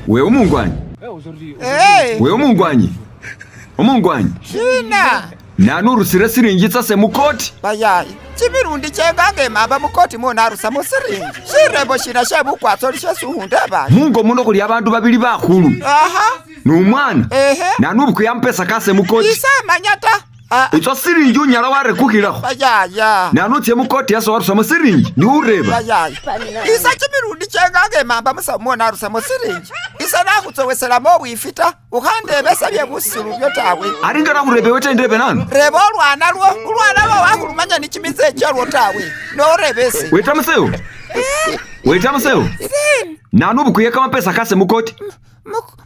We umungwanyi. We umungwanyi. Umungwanyi. Shina. Nanurusire siringi tsase mukoti. Bayayi. Chimirundi chengange mamba mukoti monarusa musiringi. Shirebo shina shebukwatso lishesuhunda bayi. Mungo muno kuli abantu babili bakhulu. Aha. Numwana. Ehe. Nanubuku yampesa kase mukoti. Isa manyata. Itso siringi unyala ware kukilakho. Bayaya. Nanutse mukoti yaso warusa musiringi. Ni ureba. Bayaya. Isa chimirundi chengange mamba musamona arusa musiringi. Isa nakutsowesela mo wifita. Ukhande besa byebusuru byotawe. Aringana kurebe wete ndebe nani? Rebo olwana lwo wakulumanya ni chimize kyalwo tawe. No rebese. Tamuseo. Tamuseo. Nanubuku yeka mapesa kase mukoti.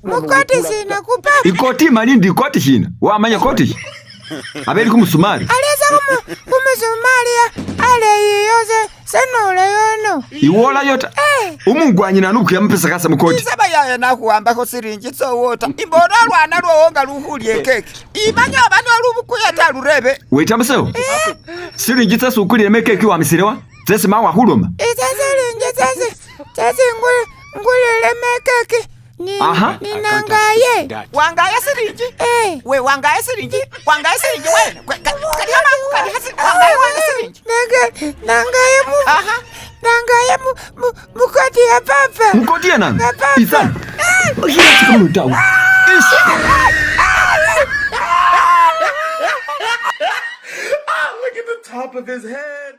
Mukoti sina kupapa. Ikoti mani ndi koti shina. Wamanya koti. Abeli kumusumari. Aleza kumusumari ale yose senole yono. Iwola yota. Umungwanyi nanubuku yampesa kase mukoti. Isaba yaya nakuhamba ko siringi so wota. Imbona lwana lwonga luhulie keke. Imanya abantu alubuku yatalurebe. Tamuseo. Siringi tsasu ukulire mekeki wa misirewa. Tsese mawa huloma. Tsese ngulile mekeki. Ninangaye. Wangaye siringi? We wangaye siringi? Wangaye siringi wena? Wangaye siringi? Nangaye nangaye mukoti ya papa. Mukoti ya nani? Isani. Ujia chika mutawu. Look at the top of his head.